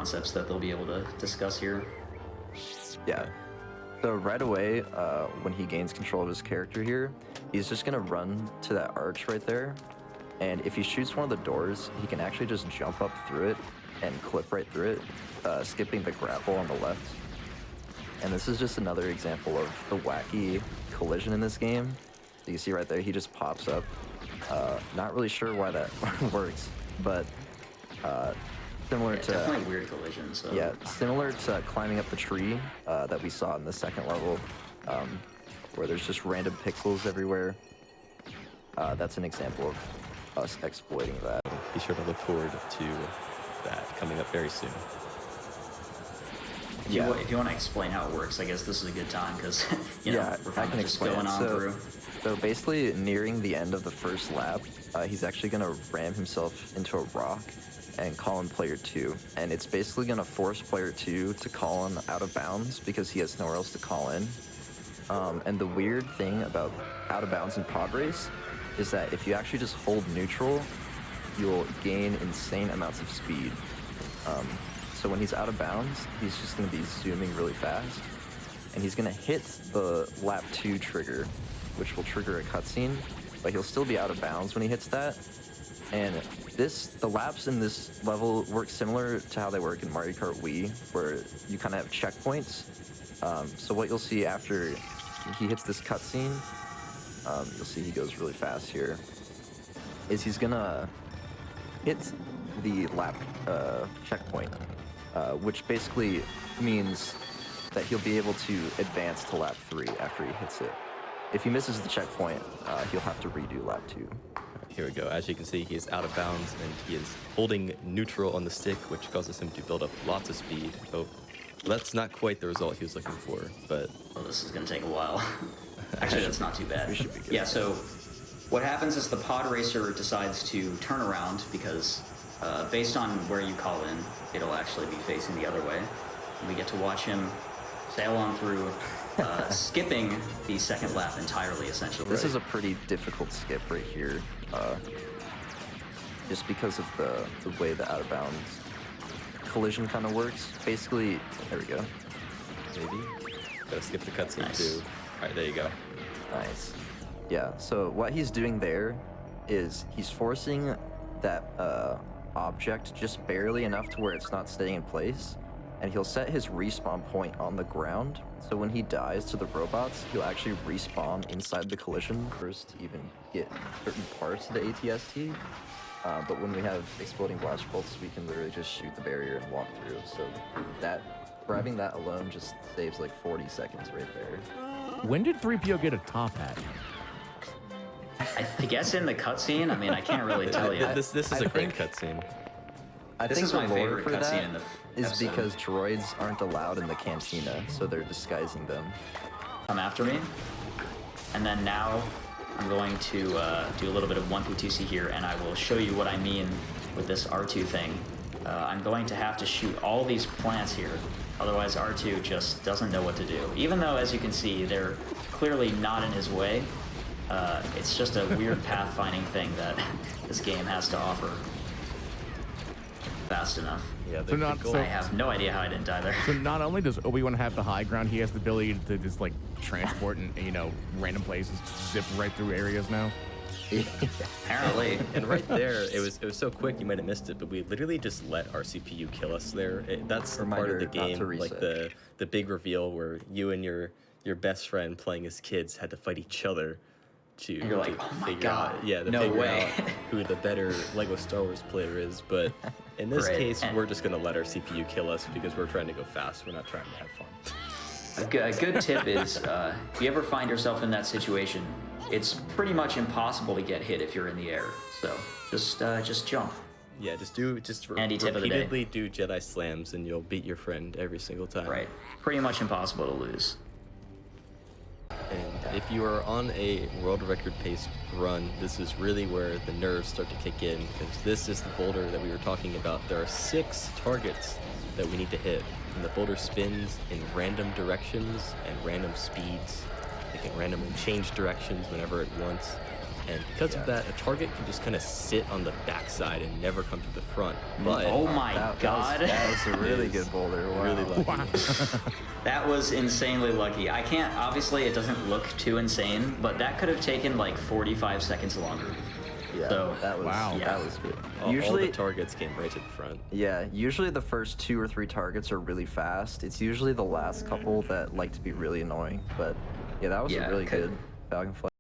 concepts that they'll be able to discuss here. Yeah. So right away, when he gains control of his character here, he's just gonna run to that arch right there. And if he shoots one of the doors, he can actually just jump up through it and clip right through it, skipping the grapple on the left. And this is just another example of the wacky collision in this game. So you see right there, he just pops up. Not really sure why that works, but similar to definitely weird collision. So yeah, similar to climbing up the tree that we saw in the second level, where there's just random pixels everywhere. That's an example of us exploiting that. Be sure to look forward to that coming up very soon. If you want to explain how it works, I guess this is a good time because we're kind of just going on through. So basically, nearing the end of the first lap, he's actually going to ram himself into a rock and call in player 2. And it's basically going to force player 2 to call in out of bounds because he has nowhere else to call in. And the weird thing about out of bounds in pod race is that if you actually just hold neutral, you'll gain insane amounts of speed. So when he's out of bounds, he's just going to be zooming really fast. And he's going to hit the lap 2 trigger, which will trigger a cutscene, but he'll still be out of bounds when he hits that. And the laps in this level work similar to how they work in Mario Kart Wii, where you kind of have checkpoints. So what you'll see after he hits this cutscene, you'll see he goes really fast here, is he's gonna hit the lap checkpoint, which basically means that he'll be able to advance to lap 3 after he hits it. If he misses the checkpoint, he'll have to redo lap 2. Here we go. As you can see, he is out of bounds and he is holding neutral on the stick, which causes him to build up lots of speed. Oh, that's not quite the result he was looking for, but... Well, this is going to take a while. Actually, that's not too bad. We should be good. Yeah, so what happens is the pod racer decides to turn around because based on where you call in, it'll actually be facing the other way. And we get to watch him sail on through, skipping the second lap entirely, essentially. This is a pretty difficult skip right here, just because of the way the out of bounds collision kind of works. Basically, there we go. Maybe. Gotta skip the cutscene Nice. too. Alright, there you go. Nice. Yeah, so what he's doing there is he's forcing that object just barely enough to where it's not staying in place, and he'll set his respawn point on the ground, so when he dies to the robots, he'll actually respawn inside the collision first to even get certain parts of the ATST. But when we have exploding blast bolts, we can literally just shoot the barrier and walk through. So grabbing that alone just saves like 40 seconds right there. When did 3PO get a top hat? I guess in the cutscene, I mean, I can't really tell you. This is a great cutscene. I This think is the my lore favorite for cutscene that in the is episode. because droids aren't allowed in the cantina, so they're disguising them. Come after me. And then now I'm going to do a little bit of 1P2C here, and I will show you what I mean with this R2 thing. I'm going to have to shoot all these plants here, otherwise R2 just doesn't know what to do. Even though, as you can see, they're clearly not in his way, it's just a weird pathfinding thing that this game has to offer. Fast enough. Yeah, So not I so, have no idea how I didn't die there. so not only does Obi-Wan have the high ground, he has the ability to just like transport and random places, zip right through areas now. Apparently. And right there, it was so quick you might have missed it, but we literally just let our CPU kill us there. That's the part of the Reminder not to game, like reset. the big reveal where you and your best friend playing as kids had to fight each other to, You're like, to "Oh my figure God, out, to no figure way." out who the better Lego Star Wars player is. But in this Right, case, and- we're just gonna let our CPU kill us because we're trying to go fast. We're not trying to have fun. A good tip is, if you ever find yourself in that situation, it's pretty much impossible to get hit if you're in the air. So just jump. Yeah, just Handy tip of the day. repeatedly do Jedi slams and you'll beat your friend every single time. Right. Pretty much impossible to lose. And if you are on a world record pace run, this is really where the nerves start to kick in, because this is the boulder that we were talking about. There are 6 targets that we need to hit, and the boulder spins in random directions and random speeds. It can randomly change directions whenever it wants. And because of that, a target can just kind of sit on the backside and never come to the front. But Oh my That god. was a really good boulder. Wow. really lucky. Wow. That was insanely lucky. I can't, obviously it doesn't look too insane, but that could have taken like 45 seconds longer. Yeah, So, that was wow. that was good. All Usually, the targets came right to the front. yeah, usually the first 2 or 3 targets are really fast. It's usually the last couple that like to be really annoying. But yeah, that was Yeah, a really okay. good Falcon Flight.